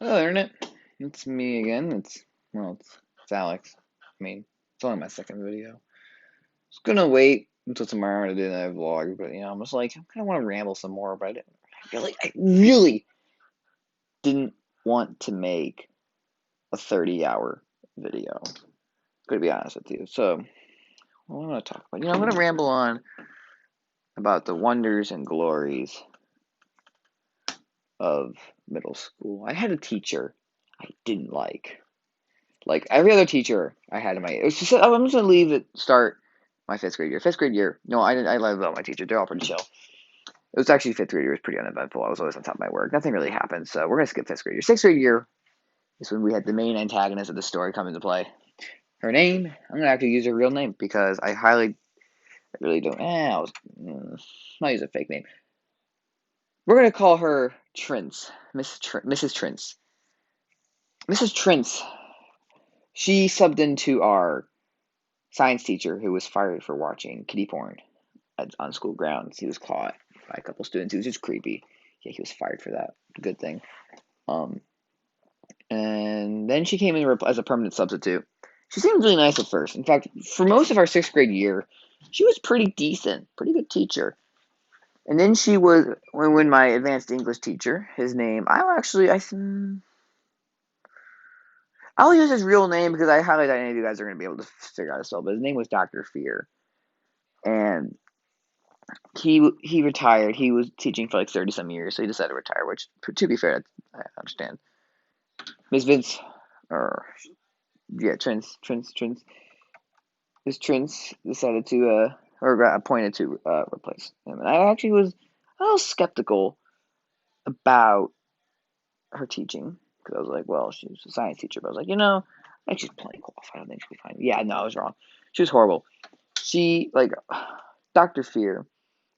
Hello, Internet. It's me again. It's Alex. I mean, it's only my second video. I was gonna wait until tomorrow to do another vlog, but I'm just like, I kind of want to ramble some more, but I really didn't want to make a 30-hour video. Gonna be honest with you. So, what am I gonna talk about? I'm gonna ramble on about the wonders and glories of middle school. I had a teacher I didn't like. Like every other teacher I had in my, it was just, I'm just gonna leave it start my fifth grade year. Fifth grade year, no, I didn't. I love all my teachers. They're all pretty chill. It was actually fifth grade year was pretty uneventful. I was always on top of my work. Nothing really happened, so we're gonna skip fifth grade year. Sixth grade year is when we had the main antagonist of the story come into play. Her name, I'm gonna have to use her real name because I really don't. I'll use a fake name. We're gonna call her Trince, Mrs. Trince. Mrs. Trince. She subbed into our science teacher who was fired for watching kiddie porn on school grounds. He was caught by a couple students. He was just creepy. Yeah, he was fired for that. Good thing. Um, and then she came in as a permanent substitute. She seemed really nice at first. In fact, for most of our sixth grade year, she was pretty decent, pretty good teacher. And then she was when my advanced English teacher, his name, I'll use his real name because I highly doubt any of you guys are going to be able to figure out his spell. But his name was Dr. Fear, and he retired. He was teaching for like 30 some years, so he decided to retire. Which, to be fair, I understand. Miss Vince, or yeah, Trins, Miss Trins decided to or got appointed to replace him. And I actually was a little skeptical about her teaching because I was like, well, she was a science teacher, but I was like, I think she's plenty qualified. I don't think she'll be fine. Yeah, no, I was wrong. She was horrible. She like Dr. Fear.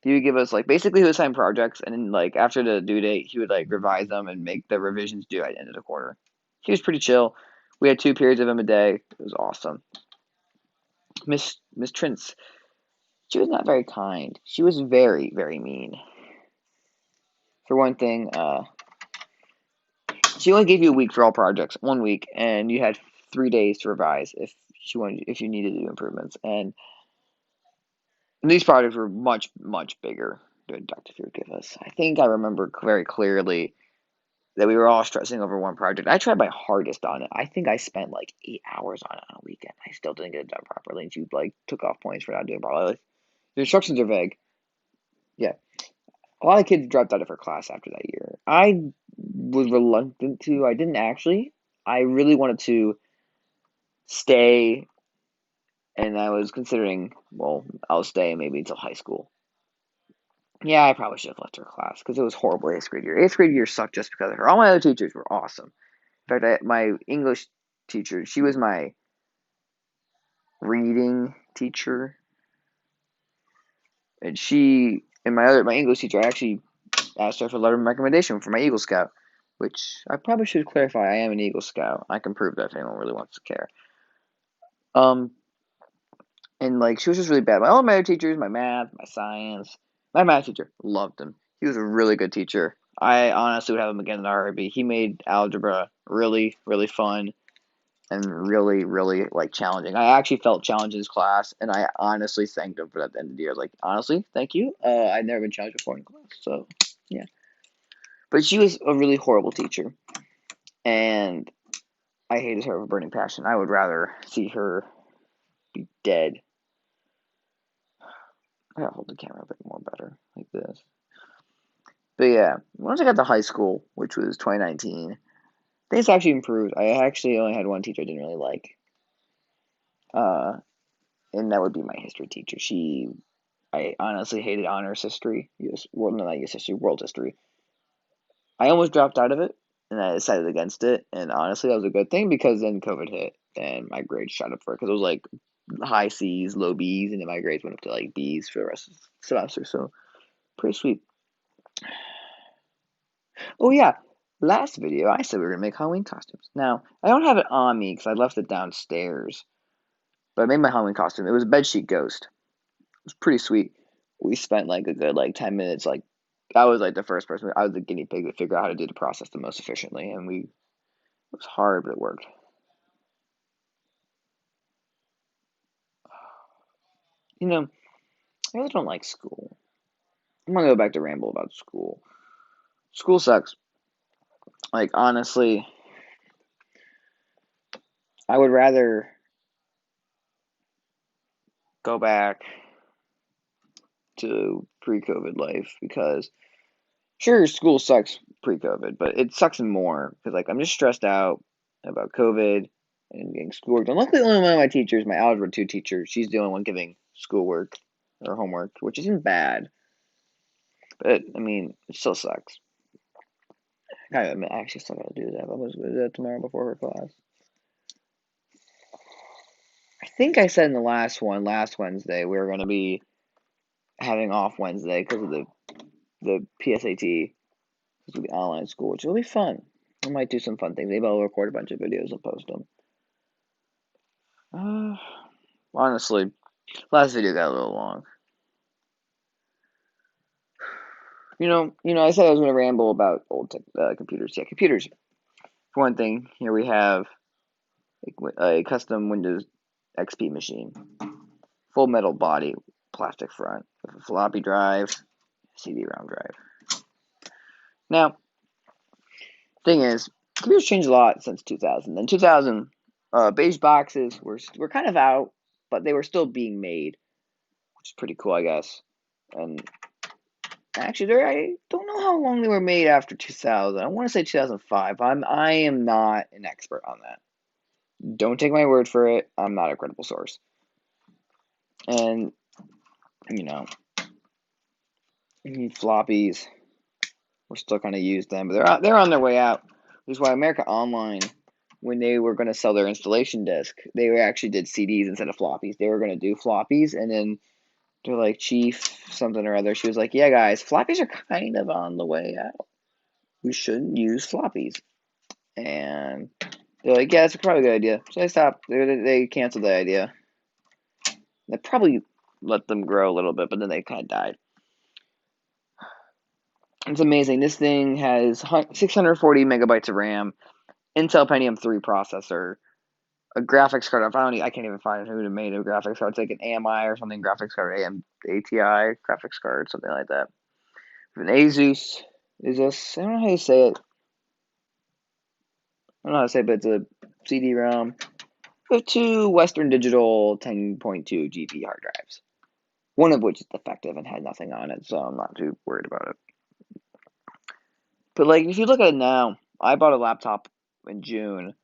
He would give us like basically he would assign projects and then like after the due date he would like revise them and make the revisions due at the end of the quarter. He was pretty chill. We had 2 periods of him a day. It was awesome. Miss Trintz, she was not very kind. She was very, very mean. For one thing, she only gave you a week for all projects, 1 week, and you had 3 days to revise if you needed to do improvements. And these projects were much, much bigger than Dr. Fear would give us. I think I remember very clearly that we were all stressing over one project. I tried my hardest on it. I think I spent like 8 hours on it on a weekend. I still didn't get it done properly, and she like took off points for not doing it properly. Like, the instructions are vague. Yeah, a lot of kids dropped out of her class after that year. I was reluctant to. I didn't actually. I really wanted to stay, and I was considering. Well, I'll stay maybe until high school. Yeah, I probably should have left her class because it was horrible eighth grade year. Eighth grade year sucked just because of her. All my other teachers were awesome. In fact, my English teacher, she was my reading teacher, and my English teacher, I actually asked her for a letter of recommendation for my Eagle Scout, which I probably should clarify. I am an Eagle Scout. I can prove that if anyone really wants to care. Um, and like she was just really bad. All my other teachers, my math, my science, my math teacher loved him. He was a really good teacher. I honestly would have him again in a heartbeat. He made algebra really, really fun and really, really like challenging. I actually felt challenged in his class, and I honestly thanked him for that at the end of the year. Like, honestly, thank you. I'd never been challenged before in class, so yeah. But she was a really horrible teacher, and I hated her with a burning passion. I would rather see her be dead. I gotta hold the camera a bit more better, like this. But yeah, once I got to high school, which was 2019, things actually improved. I actually only had one teacher I didn't really like, uh, and that would be my history teacher. I honestly hated honors history. Not US history, world history. I almost dropped out of it, and I decided against it. And honestly, that was a good thing because then COVID hit, and my grades shot up for it because it was like high C's, low B's, and then my grades went up to like B's for the rest of the semester. So pretty sweet. Oh yeah, last video I said we were gonna make Halloween costumes. Now I don't have it on me because I left it downstairs, but I made my Halloween costume. It was a bedsheet ghost. It was pretty sweet. We spent like a good like 10 minutes. Like I was like the first person. I was the guinea pig to figure out how to do the process the most efficiently, and we It was hard, but it worked. You know, I really don't like school. I'm gonna go back to ramble about school. School sucks. Like, honestly, I would rather go back to pre-COVID life because sure, school sucks pre-COVID, but it sucks more because like I'm just stressed out about COVID and getting schoolwork done. Luckily, only one of my teachers, my Algebra 2 teacher, she's the only one giving schoolwork or homework, which isn't bad. But I mean, it still sucks. I admit, I actually still gotta do that. I'm gonna do that tomorrow before her class. I think I said in the last Wednesday, we were gonna be having off Wednesday because of the PSAT. This will be online school, which will be fun. I might do some fun things. Maybe I'll record a bunch of videos and post them. Honestly, last video got a little long. I said I was going to ramble about old computers. Yeah, computers. For one thing, here we have a custom Windows XP machine, full metal body, plastic front, with a floppy drive, CD-ROM drive. Now, thing is, computers changed a lot since 2000. In 2000, beige boxes were kind of out, but they were still being made, which is pretty cool, I guess. And actually, I don't know how long they were made after 2000. I want to say 2005. I am not an expert on that. Don't take my word for it. I'm not a credible source. And you know, floppies. We're still kind of used them, but they're on their way out. Which is why America Online, when they were going to sell their installation disc, they actually did CDs instead of floppies. They were going to do floppies, and then they're like, Chief something or other. She was like, "Yeah, guys, floppies are kind of on the way out. We shouldn't use floppies." And they're like, "Yeah, it's probably a good idea." So they stopped. They canceled the idea. They probably let them grow a little bit, but then they kind of died. It's amazing. This thing has 640 megabytes of RAM, Intel Pentium 3 processor, a graphics card. I can't even find who made a graphics card. It's like an AMI or something graphics card, ATI graphics card, something like that. An Asus. I don't know how you say it. I don't know how to say it, but it's a CD-ROM with two Western Digital 10.2 GB hard drives. One of which is defective and had nothing on it, so I'm not too worried about it. But like, if you look at it now, I bought a laptop in June,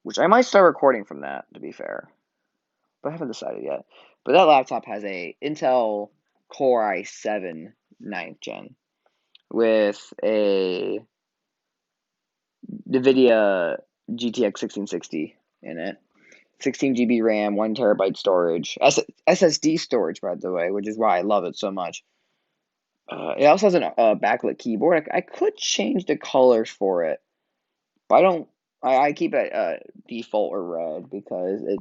which I might start recording from that, to be fair, but I haven't decided yet. But that laptop has a Intel Core i7 9th gen with a NVIDIA GTX 1660 in it. 16 GB RAM, 1 terabyte storage, SSD storage, by the way, which is why I love it so much. It also has a backlit keyboard. I could change the colors for it, but I don't. I keep it default or red because it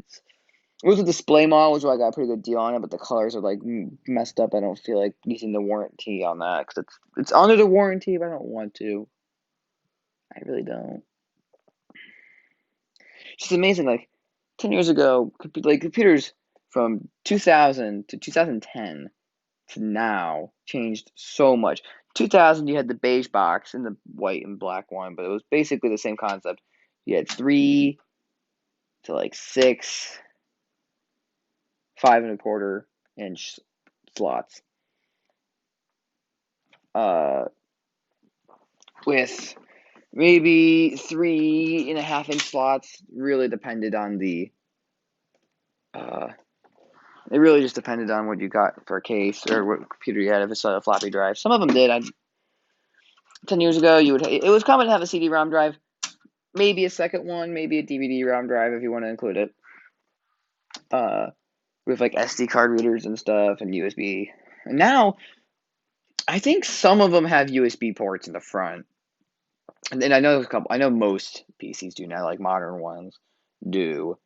was a display model, which I got a pretty good deal on it, but the colors are like messed up. I don't feel like using the warranty on that because it's under the warranty, but I don't want to. I really don't. It's just amazing. Like 10 years ago, computers from 2000 to 2010 to now changed so much. 2000, you had the beige box and the white and black one, but it was basically the same concept. You had 3 to like 6, 5 and a quarter inch slots. With maybe 3.5 inch slots. Really depended on the. It really just depended on what you got for a case or what computer you had. If it's a floppy drive, some of them did. 10 years ago, it was common to have a CD-ROM drive, maybe a second one, maybe a DVD-ROM drive if you want to include it. With like SD card readers and stuff and USB. And now, I think some of them have USB ports in the front. And then I know there's a couple. I know most PCs do now, like modern ones do.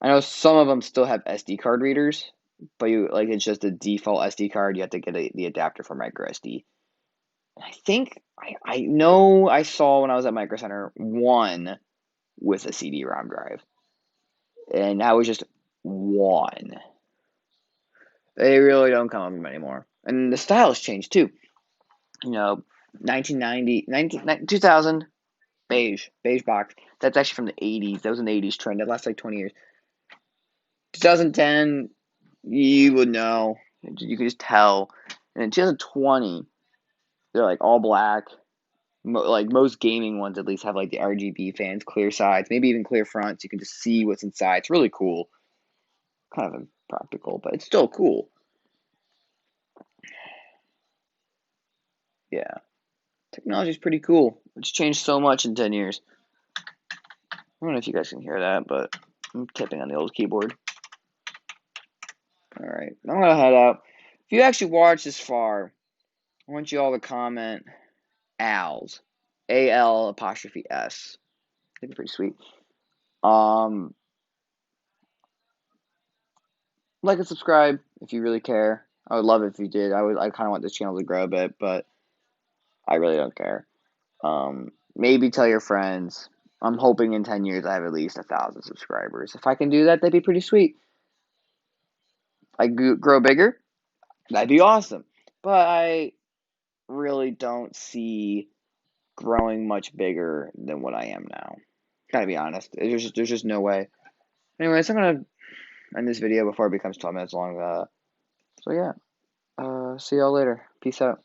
I know some of them still have SD card readers, but it's just a default SD card. You have to get the adapter for micro SD. I think I know I saw when I was at Micro Center one with a CD-ROM drive, and that was just one. They really don't come up anymore, and the styles changed too. 1990, 2000, beige box. That's actually from the 80s. That was an 80s trend. That lasted like 20 years. 2010, you would know. You could just tell. And in 2020, they're like all black. Like most gaming ones, at least have like the RGB fans, clear sides, maybe even clear fronts. You can just see what's inside. It's really cool. Kind of impractical, but it's still cool. Yeah, technology is pretty cool. It's changed so much in 10 years. I don't know if you guys can hear that, but I'm tipping on the old keyboard. All right, I'm gonna head out. If you actually watched this far, I want you all to comment ALS, AL apostrophe S. I think it's pretty sweet. Um, like and subscribe if you really care. I would love it if you did. I kind of want this channel to grow a bit, but I really don't care. Maybe tell your friends. I'm hoping in 10 years I have at least 1,000 subscribers. If I can do that, that'd be pretty sweet. I grow bigger, that'd be awesome. But I really don't see growing much bigger than what I am now. Gotta be honest. There's just no way. Anyways, I'm gonna end this video before it becomes 12 minutes long. So yeah. See y'all later. Peace out.